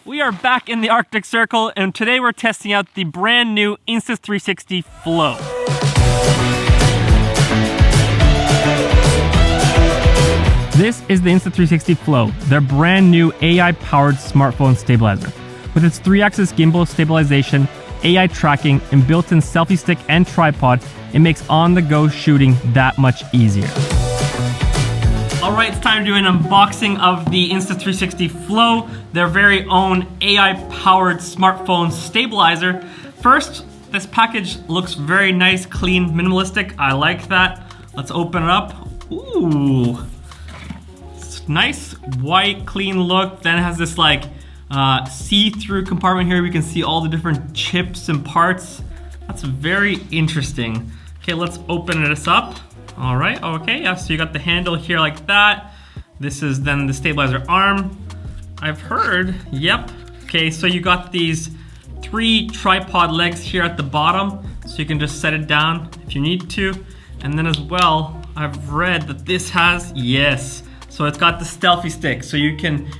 We are back in the Arctic Circle, and today we're testing out the brand new Insta360 Flow. This is the Insta360 Flow, their brand new AI-powered smartphone stabilizer. With its 3-axis gimbal stabilization, AI tracking, and built-in selfie stick and tripod, it makes on-the-go shooting that much easier. Alright, it's time to do an unboxing of the Insta360 Flow, their very own AI-powered smartphone stabilizer. First, this package looks very nice, clean, minimalistic. I like that. Let's open it up. Ooh. It's nice, white, clean look. Then it has this like see-through compartment here. We can see all the different chips and parts. That's very interesting. Okay, let's open this up. All right, okay, yeah, so you got the handle here like that. This is then the stabilizer arm. I've heard, yep. Okay, so you got these 3 tripod legs here at the bottom, so you can just set it down if you need to. And then as well, I've read that this has, yes, so it's got the selfie stick, so you can,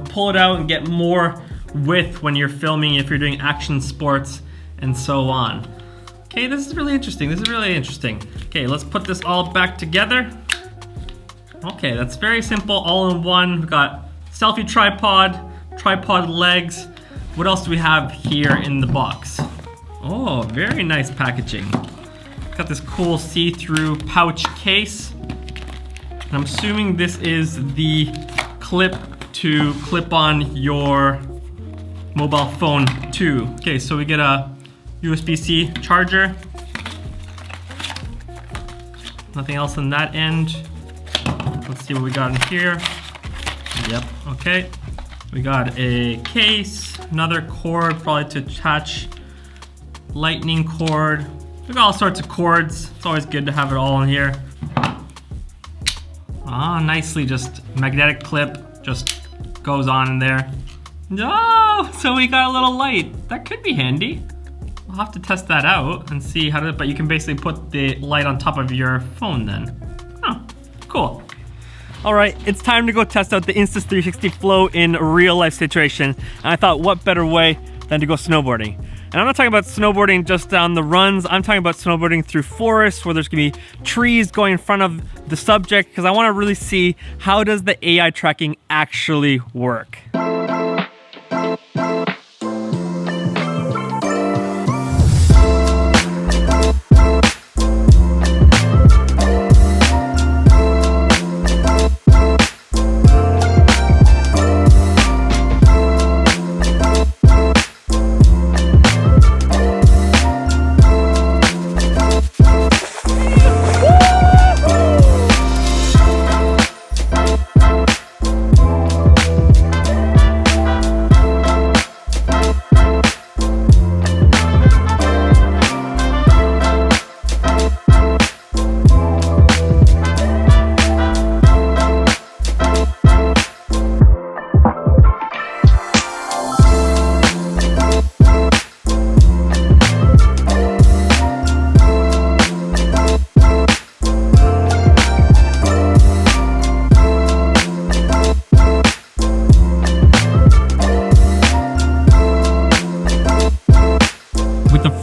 pull it out and get more width when you're filming, if you're doing action sports and so on. Okay, this is really interesting. Okay, let's put this all back together. Okay, that's very simple, all in one. We've got selfie tripod legs. What else do we have here in the box? Oh, very nice packaging. Got this cool see-through pouch case. And I'm assuming this is the clip to clip on your mobile phone too. Okay, so we get a USB-C charger. Nothing else on that end. Let's see what we got in here. Yep, okay. We got a case, another cord probably to attach, lightning cord. We got all sorts of cords. It's always good to have it all in here. Ah, nicely, just magnetic clip, just goes on in there. Oh, so we got a little light. That could be handy. I'll have to test that out and see how to, but you can basically put the light on top of your phone then. Oh, cool. All right, it's time to go test out the Insta360 Flow in a real life situation. And I thought, what better way than to go snowboarding? And I'm not talking about snowboarding just down the runs. I'm talking about snowboarding through forests where there's gonna be trees going in front of the subject, because I wanna really see how does the AI tracking actually work.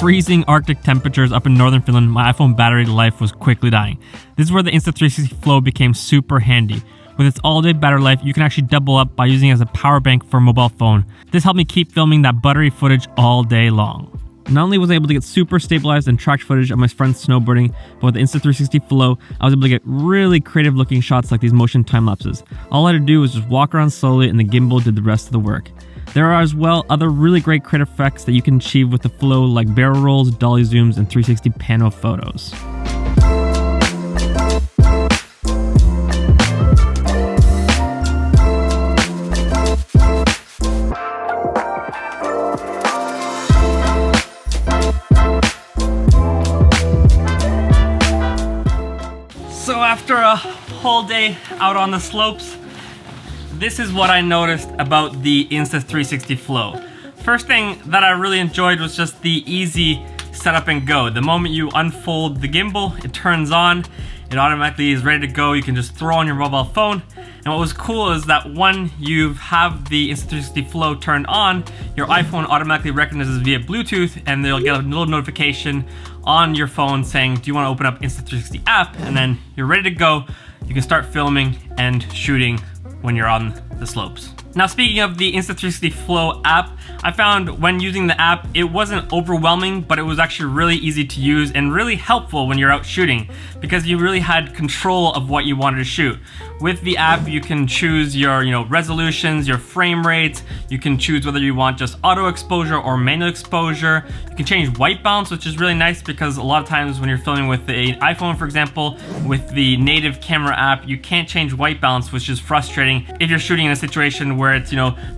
Freezing Arctic temperatures up in northern Finland, my iPhone battery life was quickly dying. This is where the Insta360 Flow became super handy. With its all-day battery life, you can actually double up by using it as a power bank for a mobile phone. This helped me keep filming that buttery footage all day long. Not only was I able to get super stabilized and tracked footage of my friends snowboarding, but with the Insta360 Flow, I was able to get really creative looking shots like these motion time lapses. All I had to do was just walk around slowly and the gimbal did the rest of the work. There are as well other really great creative effects that you can achieve with the Flow, like barrel rolls, dolly zooms, and 360 pano photos. So after a whole day out on the slopes, this is what I noticed about the Insta360 Flow. First thing that I really enjoyed was just the easy setup and go. The moment you unfold the gimbal, it turns on, it automatically is ready to go. You can just throw on your mobile phone. And what was cool is that when you have the Insta360 Flow turned on, your iPhone automatically recognizes via Bluetooth, and they'll get a little notification on your phone saying, do you want to open up Insta360 app? And then you're ready to go. You can start filming and shooting when you're on the slopes. Now, speaking of the Insta360 Flow app, I found when using the app, it wasn't overwhelming, but it was actually really easy to use and really helpful when you're out shooting because you really had control of what you wanted to shoot. With the app, you can choose your resolutions, your frame rates. You can choose whether you want just auto exposure or manual exposure. You can change white balance, which is really nice because a lot of times when you're filming with the iPhone, for example, with the native camera app, you can't change white balance, which is frustrating if you're shooting in a situation where it's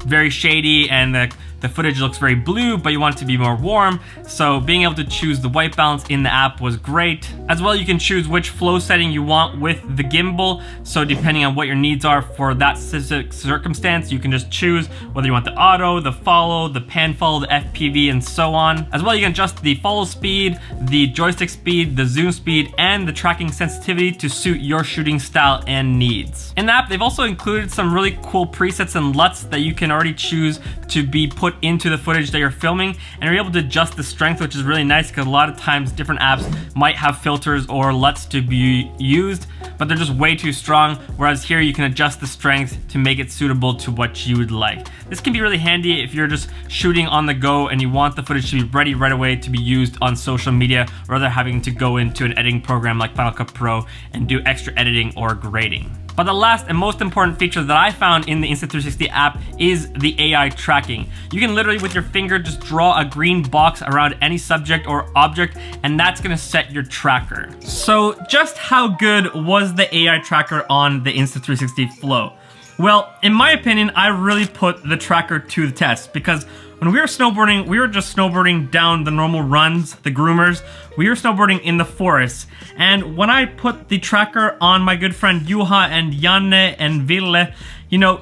very shady and the footage looks very blue, but you want it to be more warm. So being able to choose the white balance in the app was great. As well, you can choose which flow setting you want with the gimbal. So depending on what your needs are for that specific circumstance, you can just choose whether you want the auto, the follow, the pan follow, the FPV, and so on. As well, you can adjust the follow speed, the joystick speed, the zoom speed, and the tracking sensitivity to suit your shooting style and needs. In the app, they've also included some really cool presets and LUTs that you can already choose to be put into the footage that you're filming, and you're able to adjust the strength, which is really nice because a lot of times different apps might have filters or LUTs to be used, but they're just way too strong, whereas here you can adjust the strength to make it suitable to what you would like. This can be really handy if you're just shooting on the go and you want the footage to be ready right away to be used on social media rather than having to go into an editing program like Final Cut Pro and do extra editing or grading. But the last and most important feature that I found in the Insta360 app is the AI tracking. You can literally with your finger just draw a green box around any subject or object, and that's gonna set your tracker. So just how good was the AI tracker on the Insta360 Flow? Well, in my opinion, I really put the tracker to the test because when we were snowboarding, we were just snowboarding down the normal runs, the groomers. We were snowboarding in the forest. And when I put the tracker on my good friend Juha and Janne and Ville,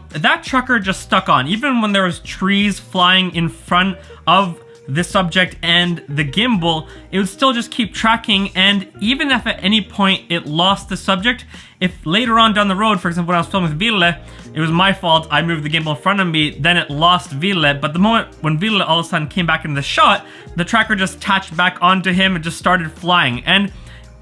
that tracker just stuck on. Even when there was trees flying in front of the subject and the gimbal, it would still just keep tracking. And even if at any point it lost the subject, if later on down the road, for example, when I was filming with Ville, it was my fault, I moved the gimbal in front of me, then it lost Ville. But the moment when Ville all of a sudden came back into the shot, the tracker just attached back onto him and just started flying. And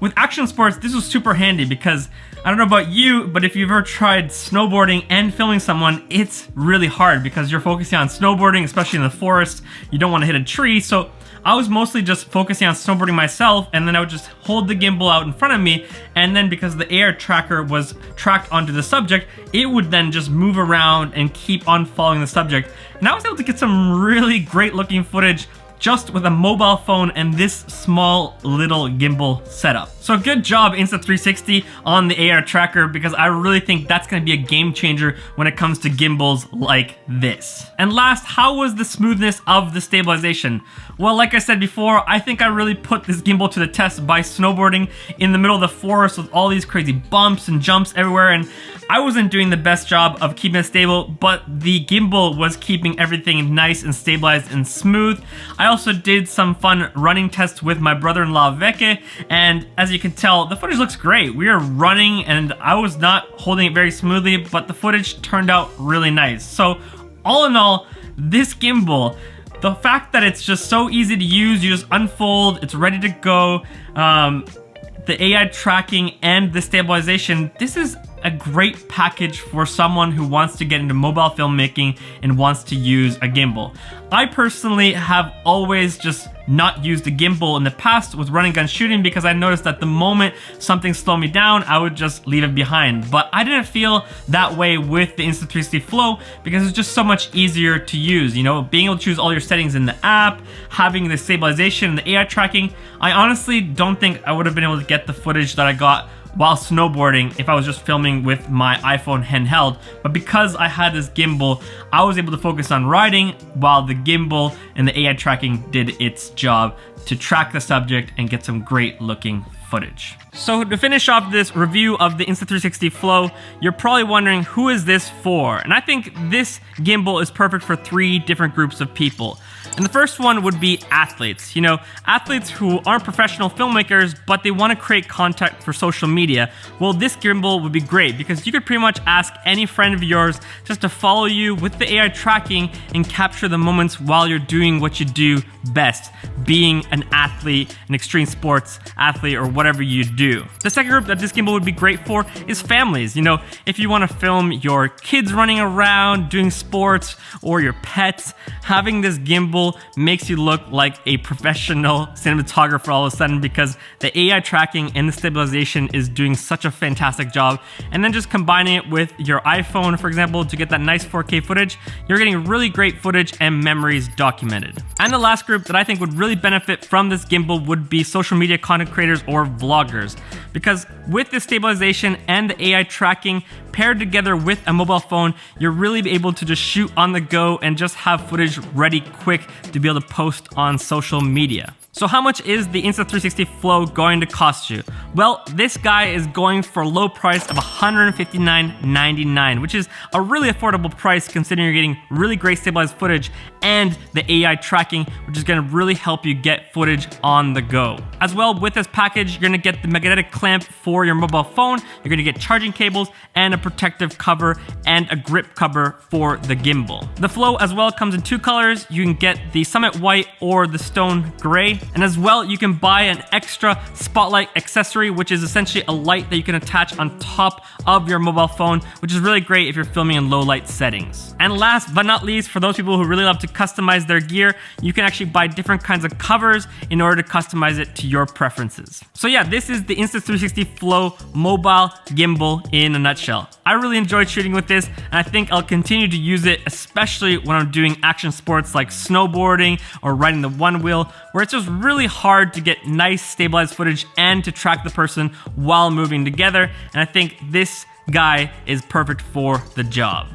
with action sports, this was super handy because I don't know about you, but if you've ever tried snowboarding and filming someone, it's really hard because you're focusing on snowboarding, especially in the forest. You don't want to hit a tree. So I was mostly just focusing on snowboarding myself, and then I would just hold the gimbal out in front of me, and then because the air tracker was tracked onto the subject, it would then just move around and keep on following the subject. And I was able to get some really great looking footage just with a mobile phone and this small little gimbal setup. So good job Insta360 on the AR tracker because I really think that's gonna be a game changer when it comes to gimbals like this. And last, how was the smoothness of the stabilization? Well, like I said before, I think I really put this gimbal to the test by snowboarding in the middle of the forest with all these crazy bumps and jumps everywhere, and I wasn't doing the best job of keeping it stable, but the gimbal was keeping everything nice and stabilized and smooth. I also did some fun running tests with my brother-in-law Veke, and as you can tell, the footage looks great. We are running and I was not holding it very smoothly, but the footage turned out really nice. So all in all, this gimbal, the fact that it's just so easy to use, you just unfold, it's ready to go, the AI tracking and the stabilization, this is a great package for someone who wants to get into mobile filmmaking and wants to use a gimbal. I personally have always just not used a gimbal in the past with running gun shooting because I noticed that the moment something slowed me down, I would just leave it behind. But I didn't feel that way with the Insta360 Flow because it's just so much easier to use. You know, being able to choose all your settings in the app, having the stabilization and the AI tracking. I honestly don't think I would have been able to get the footage that I got while snowboarding if I was just filming with my iPhone handheld. But because I had this gimbal, I was able to focus on riding while the gimbal and the AI tracking did its job to track the subject and get some great looking footage. So to finish off this review of the Insta360 Flow, you're probably wondering, who is this for? And I think this gimbal is perfect for 3 different groups of people. And the first one would be athletes. You know, athletes who aren't professional filmmakers, but they want to create content for social media. Well, this gimbal would be great because you could pretty much ask any friend of yours just to follow you with the AI tracking and capture the moments while you're doing what you do best, being an athlete, an extreme sports athlete, or whatever you do. The second group that this gimbal would be great for is families. You know, if you want to film your kids running around, doing sports, or your pets, having this gimbal makes you look like a professional cinematographer all of a sudden because the AI tracking and the stabilization is doing such a fantastic job. And then just combining it with your iPhone, for example, to get that nice 4K footage, you're getting really great footage and memories documented. And the last group that I think would really benefit from this gimbal would be social media content creators or vloggers. Because with this stabilization and the AI tracking paired together with a mobile phone, you're really able to just shoot on the go and just have footage ready quick to be able to post on social media. So how much is the Insta360 Flow going to cost you? Well, this guy is going for a low price of $159.99, which is a really affordable price considering you're getting really great stabilized footage and the AI tracking, which is gonna really help you get footage on the go. As well, with this package, you're gonna get the magnetic clamp for your mobile phone, you're gonna get charging cables and a protective cover and a grip cover for the gimbal. The Flow as well comes in two colors. You can get the Summit White or the Stone Gray. And as well, you can buy an extra spotlight accessory, which is essentially a light that you can attach on top of your mobile phone, which is really great if you're filming in low light settings. And last but not least, for those people who really love to customize their gear, you can actually buy different kinds of covers in order to customize it to your preferences. So yeah, this is the Insta360 Flow mobile gimbal in a nutshell. I really enjoyed shooting with this, and I think I'll continue to use it, especially when I'm doing action sports like snowboarding or riding the one wheel, where it's just really hard to get nice stabilized footage and to track the person while moving together. And I think this guy is perfect for the job.